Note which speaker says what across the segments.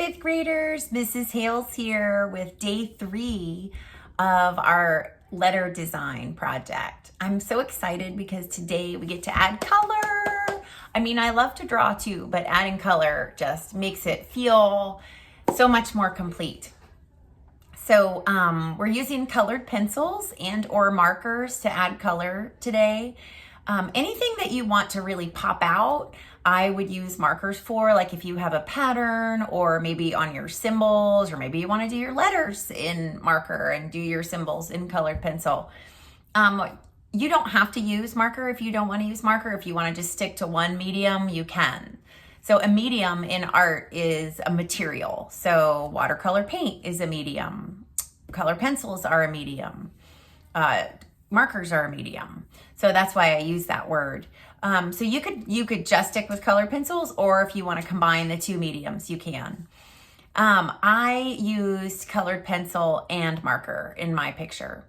Speaker 1: fifth graders, Mrs. Hales here with day 3 of our letter design project. I'm so excited because today we get to add color. I mean, I love to draw too, but adding color just makes it feel so much more complete. So we're using colored pencils and or markers to add color today. Anything that you want to really pop out, I would use markers for, like if you have a pattern or maybe on your symbols, or maybe you want to do your letters in marker and do your symbols in colored pencil. You don't have to use marker if you don't want to use marker. If you want to just stick to one medium, you can. So a medium in art is a material. So watercolor paint is a medium. Color pencils are a medium. Markers are a medium. So that's why I use that word. So you could just stick with colored pencils, or if you want to combine the two mediums, you can. I used colored pencil and marker in my picture.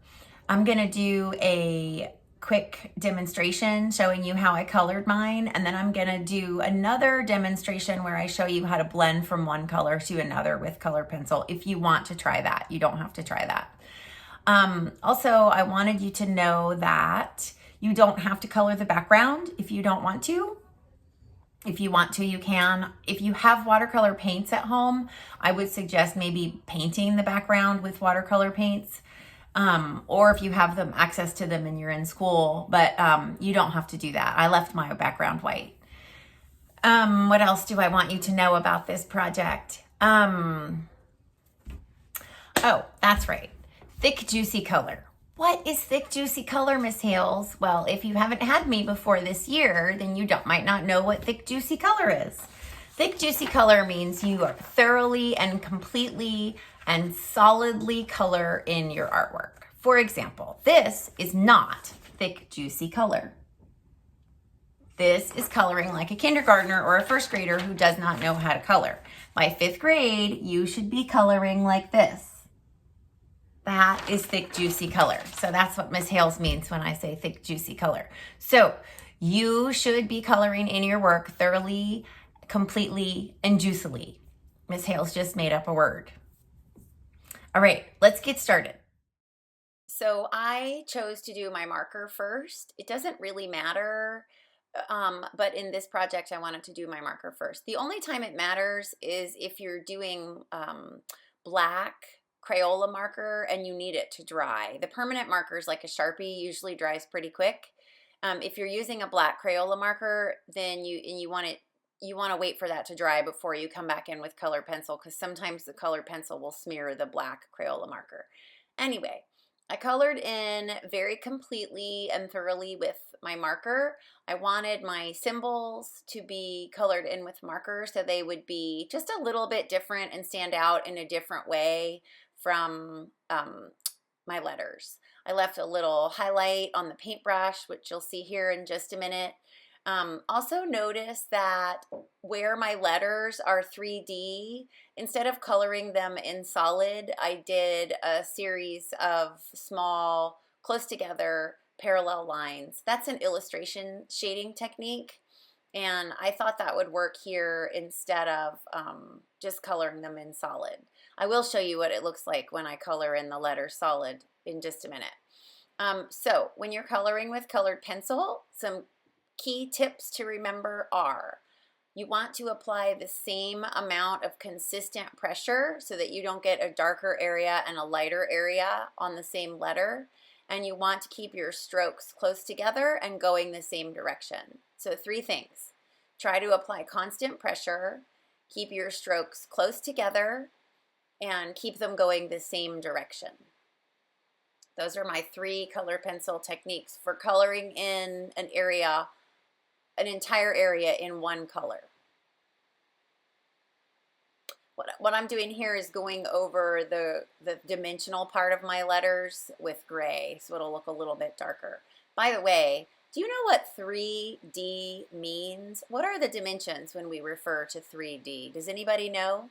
Speaker 1: I'm gonna do a quick demonstration showing you how I colored mine, and then I'm gonna do another demonstration where I show you how to blend from one color to another with colored pencil. If you want to try that, you don't have to try that. Also, I wanted you to know that you don't have to color the background if you don't want to. If you want to, you can. If you have watercolor paints at home, I would suggest maybe painting the background with watercolor paints. Or if you have them access to them and you're in school, but you don't have to do that. I left my background white. What else do I want you to know about this project? Oh, that's right. Thick, juicy color. What is thick, juicy color, Miss Hales? Well, if you haven't had me before this year, then you might not know what thick, juicy color is. Thick, juicy color means you are thoroughly and completely and solidly color in your artwork. For example, this is not thick, juicy color. This is coloring like a kindergartner or a first grader who does not know how to color. By 5th grade, you should be coloring like this. That is thick, juicy color. So that's what Miss Hales means when I say thick, juicy color. So you should be coloring in your work thoroughly, completely, and juicily. Miss Hales just made up a word. All right, let's get started. So I chose to do my marker first. It doesn't really matter, but in this project, I wanted to do my marker first. The only time it matters is if you're doing black Crayola marker and you need it to dry. The permanent markers like a Sharpie usually dries pretty quick. If you're using a black Crayola marker, then you want to wait for that to dry before you come back in with colored pencil, because sometimes the colored pencil will smear the black Crayola marker. Anyway, I colored in very completely and thoroughly with my marker. I wanted my symbols to be colored in with marker so they would be just a little bit different and stand out in a different way from my letters. I left a little highlight on the paintbrush, which you'll see here in just a minute. Also notice that where my letters are 3D, instead of coloring them in solid, I did a series of small, close together parallel lines. That's an illustration shading technique, and I thought that would work here instead of just coloring them in solid. I will show you what it looks like when I color in the letter solid in just a minute. So when you're coloring with colored pencil, some key tips to remember are: you want to apply the same amount of consistent pressure so that you don't get a darker area and a lighter area on the same letter. And you want to keep your strokes close together and going the same direction. So 3 things. Try to apply constant pressure, keep your strokes close together, and keep them going the same direction. Those are my 3 color pencil techniques for coloring in an area, an entire area in one color. What I'm doing here is going over the dimensional part of my letters with gray, so it'll look a little bit darker. By the way, do you know what 3D means? What are the dimensions when we refer to 3D? Does anybody know?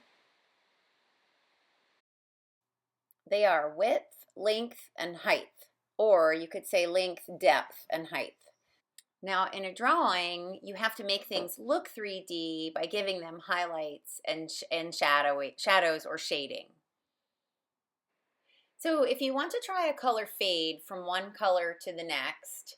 Speaker 1: They are width, length, and height. Or you could say length, depth, and height. Now, in a drawing, you have to make things look 3D by giving them highlights and shadows or shading. So if you want to try a color fade from one color to the next,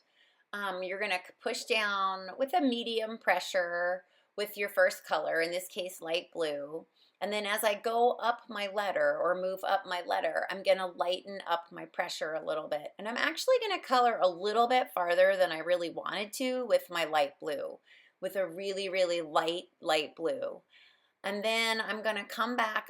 Speaker 1: you're going to push down with a medium pressure with your first color, in this case light blue. And then as I go up my letter or move up my letter, I'm going to lighten up my pressure a little bit. And I'm actually going to color a little bit farther than I really wanted to with my light blue, with a really, really light blue. And then I'm going to come back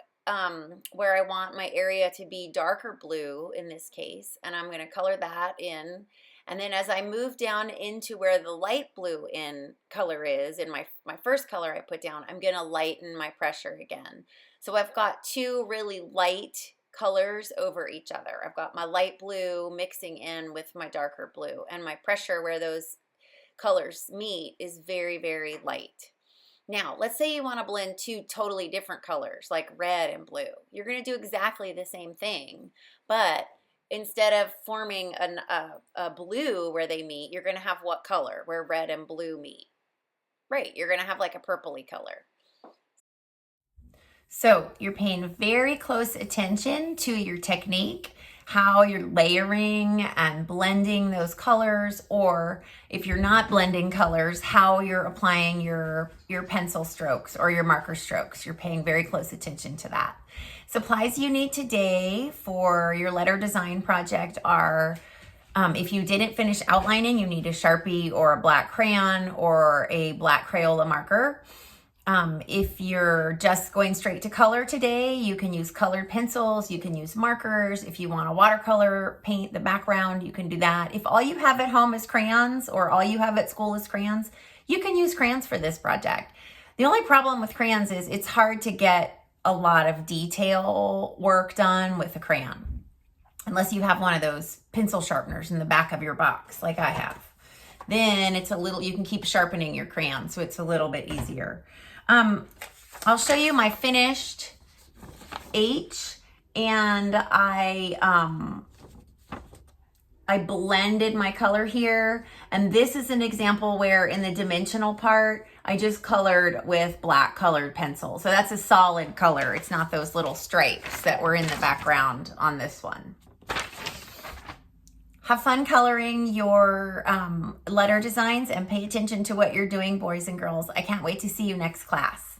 Speaker 1: where I want my area to be darker blue in this case, and I'm going to color that in. And then as I move down into where the light blue in color is, in my first color I put down, I'm going to lighten my pressure again. So I've got two really light colors over each other. I've got my light blue mixing in with my darker blue, and my pressure where those colors meet is very, very light. Now, let's say you want to blend two totally different colors, like red and blue. You're going to do exactly the same thing, but instead of forming a blue where they meet, you're going to have what color where red and blue meet? Right, you're going to have like a purpley color. So you're paying very close attention to your technique, how you're layering and blending those colors, or if you're not blending colors, how you're applying your pencil strokes or your marker strokes. You're paying very close attention to that. Supplies you need today for your letter design project are, if you didn't finish outlining, you need a Sharpie or a black crayon or a black Crayola marker. If you're just going straight to color today, you can use colored pencils, you can use markers. If you want to watercolor paint the background, you can do that. If all you have at home is crayons or all you have at school is crayons, you can use crayons for this project. The only problem with crayons is it's hard to get a lot of detail work done with a crayon, unless you have one of those pencil sharpeners in the back of your box like I have. Then it's you can keep sharpening your crayon, so it's a little bit easier. I'll show you my finished H, and I blended my color here, and this is an example where in the dimensional part, I just colored with black colored pencil. So that's a solid color. It's not those little stripes that were in the background on this one. Have fun coloring your letter designs and pay attention to what you're doing, boys and girls. I can't wait to see you next class.